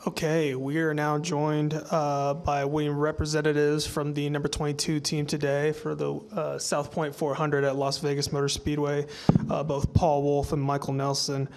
Okay, we are now joined by winning representatives from the number 22 team today for the South Point 400 at Las Vegas Motor Speedway, both Paul Wolfe and Michael Nelson.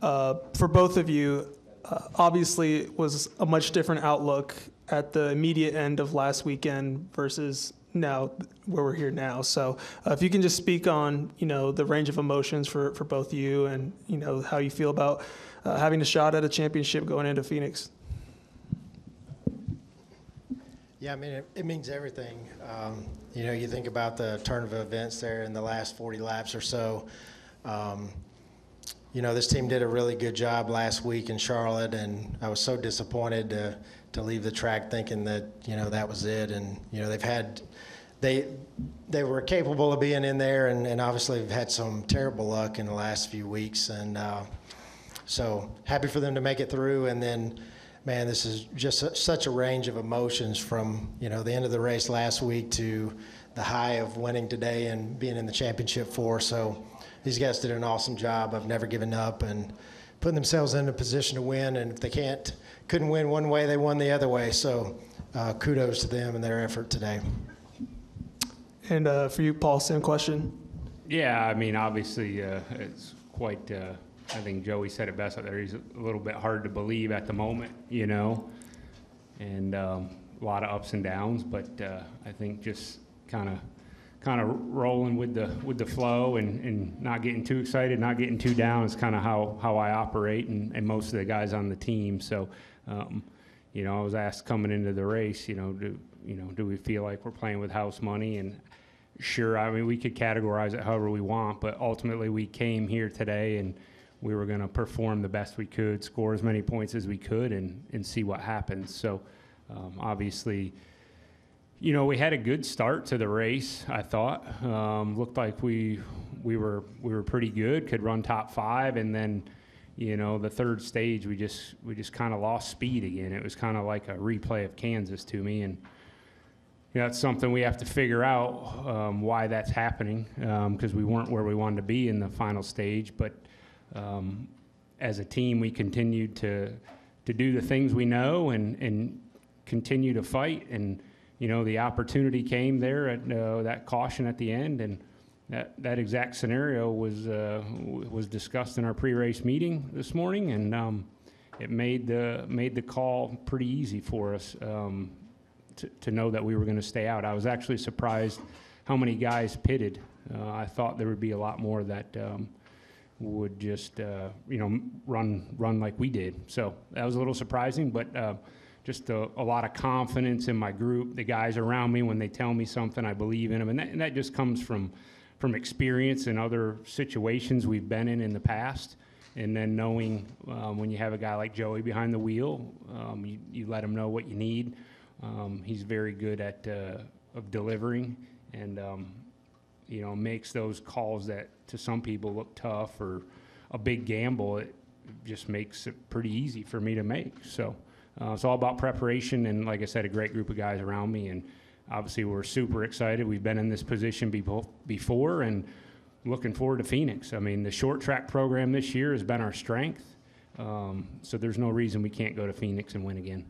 For both of you, obviously it was a much different outlook at the immediate end of last weekend versus now where we're here now. So if you can just speak on, the range of emotions for both you and, how you feel about having a shot at a championship going into Phoenix. Yeah, I mean, it means everything. You think about the turn of events there in the last 40 laps or so. This team did a really good job last week in Charlotte, and I was so disappointed to leave the track thinking that, that was it. And, they were capable of being in there, and obviously have had some terrible luck in the last few weeks. And so happy for them to make it through. And then, man, this is just such a range of emotions from, the end of the race last week to the high of winning today and being in the championship four. So these guys did an awesome job of never giving up and putting themselves in a position to win. And if they couldn't win one way, they won the other way. So kudos to them and their effort today. And for you, Paul, same question. Yeah, I mean, obviously it's quite, I think Joey said it best out there. He's a little bit hard to believe at the moment, and a lot of ups and downs. But I think just kind of rolling with the flow and not getting too excited, not getting too down is kind of how I operate, and most of the guys on the team. So, I was asked coming into the race, do we feel like we're playing with house money? And sure, I mean, we could categorize it however we want, but ultimately we came here today and we were going to perform the best we could, score as many points as we could, and see what happens. So obviously, we had a good start to the race, I thought. Looked like we were pretty good, could run top five, and then the third stage we just kind of lost speed again. It was kind of like a replay of Kansas to me, and that's something we have to figure out why that's happening, because we weren't where we wanted to be in the final stage. But as a team, we continued to do the things we know and continue to fight. And the opportunity came there at that caution at the end, and that exact scenario was discussed in our pre-race meeting this morning, and it made the call pretty easy for us to know that we were going to stay out. I was actually surprised how many guys pitted. I thought there would be a lot more that would just run like we did. So that was a little surprising, but just a lot of confidence in my group. The guys around me, when they tell me something, I believe in them, and that just comes from experience in other situations we've been in the past. And then knowing when you have a guy like Joey behind the wheel, you let him know what you need. He's very good at of delivering, and makes those calls that to some people look tough or a big gamble. It just makes it pretty easy for me to make. So it's all about preparation, and like I said, a great group of guys around me, and obviously we're super excited. We've been in this position before, and looking forward to Phoenix. I mean, the short track program this year has been our strength, so there's no reason we can't go to Phoenix and win again.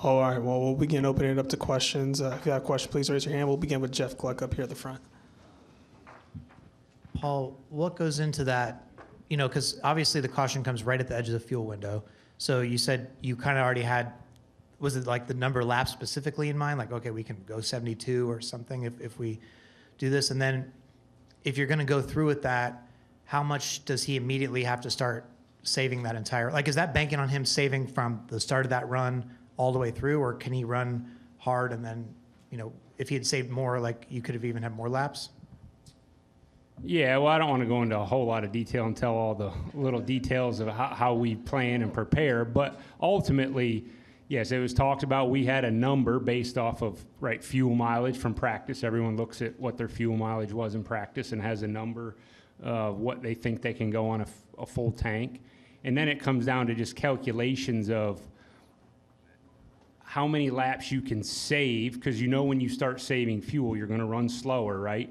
All right, well, we'll begin opening it up to questions. If you have a question, please raise your hand. We'll begin with Jeff Gluck up here at the front. Paul, what goes into that? Because obviously the caution comes right at the edge of the fuel window. So you said you kind of already had, was it like the number of laps specifically in mind? Like, okay, we can go 72 or something if we do this. And then if you're going to go through with that, how much does he immediately have to start saving that entire, like, is that banking on him saving from the start of that run all the way through, or can he run hard and then, if he had saved more, like you could have even had more laps? Yeah, well, I don't want to go into a whole lot of detail and tell all the little details of how we plan and prepare, but ultimately, yes, it was talked about. We had a number based off of fuel mileage from practice. Everyone looks at what their fuel mileage was in practice and has a number of what they think they can go on a full tank. And then it comes down to just calculations of how many laps you can save, because when you start saving fuel, you're going to run slower, right?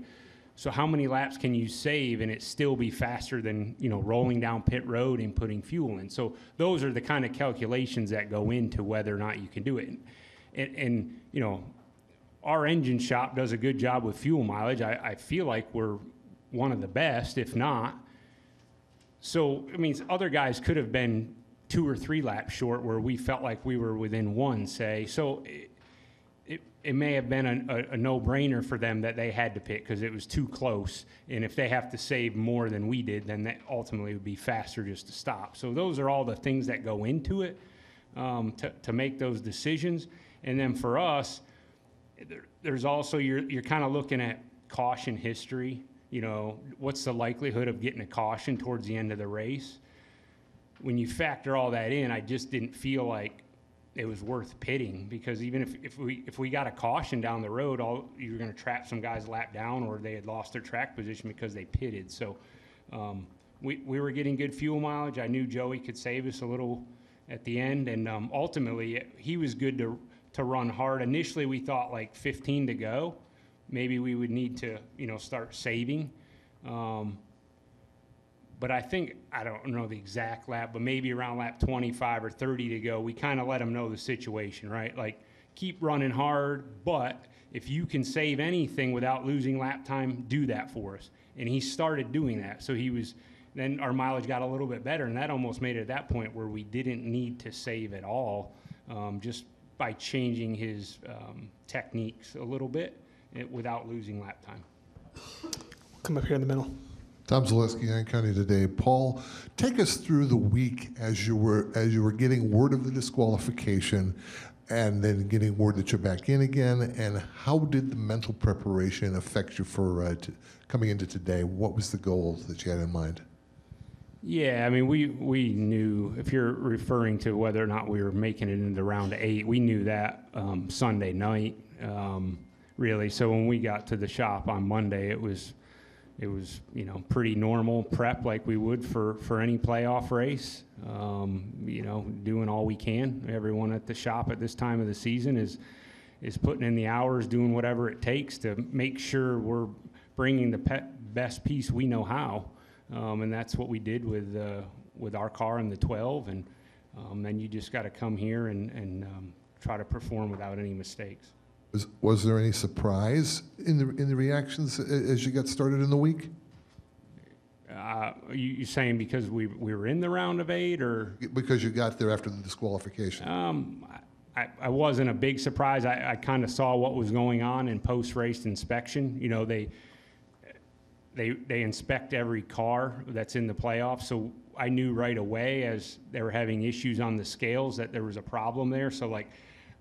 So how many laps can you save and it still be faster than, rolling down pit road and putting fuel in? So those are the kind of calculations that go into whether or not you can do it. And our engine shop does a good job with fuel mileage. I feel like we're one of the best, if not. So, other guys could have been 2 or 3 laps short where we felt like we were within 1, say. So it may have been a no-brainer for them that they had to pit because it was too close. And if they have to save more than we did, then that ultimately would be faster just to stop. So those are all the things that go into it to make those decisions. And then for us, there's also, you're kind of looking at caution history. What's the likelihood of getting a caution towards the end of the race? When you factor all that in, I just didn't feel like it was worth pitting, because even if we got a caution down the road, you're going to trap some guys a lap down, or they had lost their track position because they pitted. So we were getting good fuel mileage. I knew Joey could save us a little at the end, and ultimately he was good to run hard. Initially we thought like 15 to go. Maybe we would need to start saving. But I think, I don't know the exact lap, but maybe around lap 25 or 30 to go, we kind of let them know the situation, right? Like, keep running hard, but if you can save anything without losing lap time, do that for us. And he started doing that. So then our mileage got a little bit better, and that almost made it at that point where we didn't need to save at all, just by changing his techniques a little bit without losing lap time. Come up here in the middle. Tom Zaleski, Iron County Today. Paul, take us through the week as you were getting word of the disqualification, and then getting word that you're back in again. And how did the mental preparation affect you for coming into today? What was the goal that you had in mind? Yeah, we knew, if you're referring to whether or not we were making it into round 8, we knew that Sunday night, really. So when we got to the shop on Monday, it was pretty normal prep like we would for any playoff race. Doing all we can. Everyone at the shop at this time of the season is putting in the hours, doing whatever it takes to make sure we're bringing the best piece we know how. And that's what we did with our car in the 12. And then you just got to come here and try to perform without any mistakes. Was there any surprise in the reactions as you got started in the week? You saying because we were in the round of 8, or Because you got there after the disqualification. I wasn't a big surprise. I kind of saw what was going on in post-race inspection. They inspect every car that's in the playoffs, so I knew right away as they were having issues on the scales that there was a problem there. So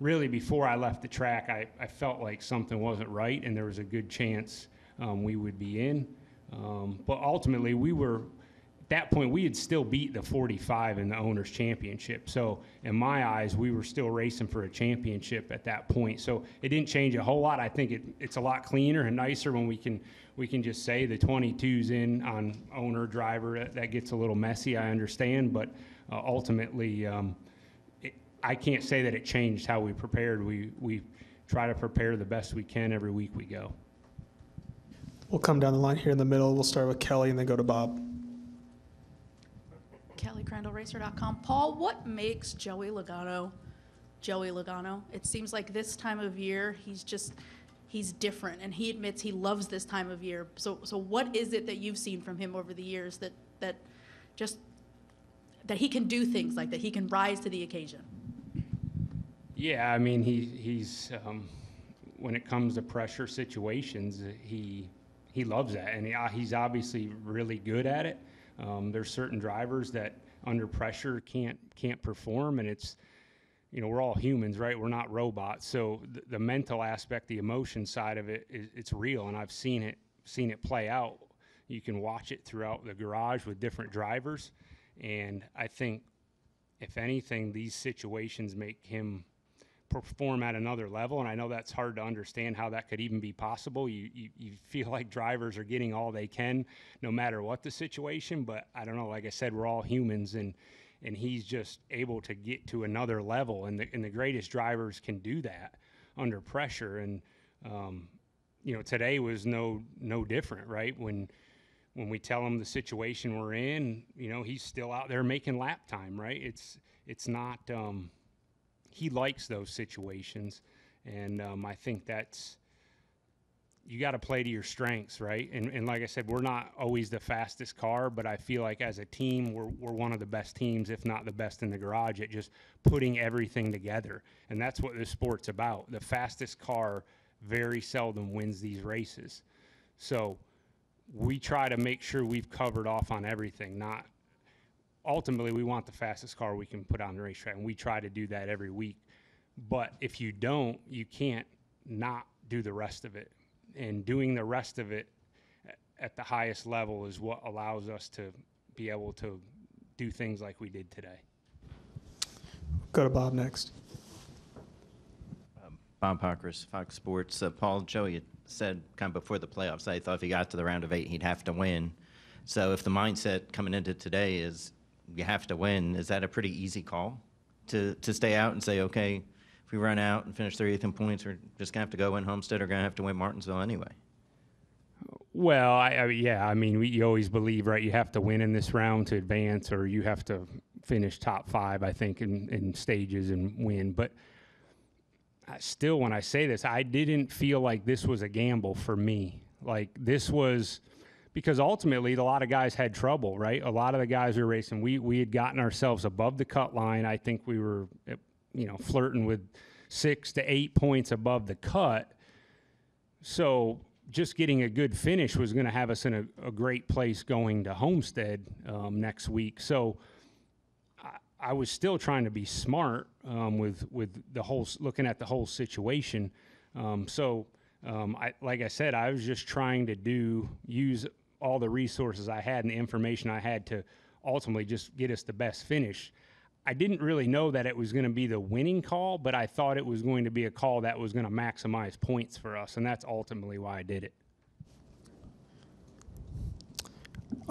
really before I left the track, I felt like something wasn't right, and there was a good chance we would be in. But ultimately, at that point, we had still beat the 45 in the Owners' Championship. So in my eyes, we were still racing for a championship at that point. So it didn't change a whole lot. I think it's a lot cleaner and nicer when we can just say the 22's in on owner, driver. That gets a little messy, I understand. But ultimately, I can't say that it changed how we prepared. We try to prepare the best we can every week we go. We'll come down the line here in the middle. We'll start with Kelly and then go to Bob. Kelly, CrandallRacer.com. Paul, what makes Joey Logano? It seems like this time of year, he's different, and he admits he loves this time of year. So what is it that you've seen from him over the years that he can do things like that, he can rise to the occasion? Yeah, he's when it comes to pressure situations, he loves that, and he's obviously really good at it. There's certain drivers that under pressure can't perform, and it's, we're all humans, right? We're not robots. So the mental aspect, the emotion side of it, it's real, and I've seen it play out. You can watch it throughout the garage with different drivers, and I think, if anything, these situations make him perform at another level, and I know that's hard to understand how that could even be possible. You feel like drivers are getting all they can no matter what the situation, but I don't know, like I said, we're all humans, and he's just able to get to another level, and the greatest drivers can do that under pressure, and today was no different, right? When we tell him the situation we're in, he's still out there making lap time, right? It's not, he likes those situations. And I think you got to play to your strengths, right? And like I said, we're not always the fastest car, but I feel like as a team, we're one of the best teams, if not the best in the garage, at just putting everything together. And that's what this sport's about. The fastest car very seldom wins these races. So we try to make sure we've covered off on everything. Ultimately, we want the fastest car we can put on the racetrack, and we try to do that every week. But if you don't, you can't not do the rest of it. And doing the rest of it at the highest level is what allows us to be able to do things like we did today. Go to Bob next. Bob Parkhurst, Fox Sports. Paul, Joey had said kind of before the playoffs, I thought if he got to the round of 8, he'd have to win. So if the mindset coming into today is you have to win, is that a pretty easy call to stay out and say, okay, if we run out and finish 30th in points, we're just going to have to go win Homestead or going to have to win Martinsville anyway? Well, you always believe, right, you have to win in this round to advance, or you have to finish top 5, I think, in stages and win. But still, when I say this, I didn't feel like this was a gamble for me. Like, this was because ultimately a lot of guys had trouble, right? A lot of the guys we were racing, we had gotten ourselves above the cut line. I think we were flirting with 6 to 8 points above the cut. So just getting a good finish was going to have us in a great place going to Homestead next week. So I was still trying to be smart with the whole, looking at the whole situation. Like I said, I was just trying to use all the resources I had and the information I had to ultimately just get us the best finish. I didn't really know that it was going to be the winning call, but I thought it was going to be a call that was going to maximize points for us, and that's ultimately why I did it.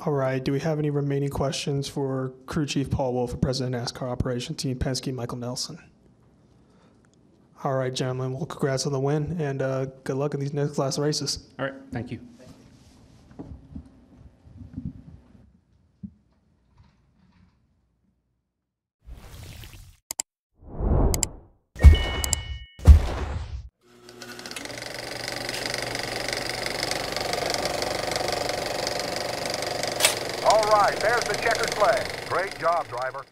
All right. Do we have any remaining questions for Crew Chief Paul Wolfe, President of NASCAR Operation Team Penske Michael Nelson? All right, gentlemen. Well, congrats on the win, and good luck in these next class races. All right. Thank you. All right, there's the checkered flag. Great job, driver.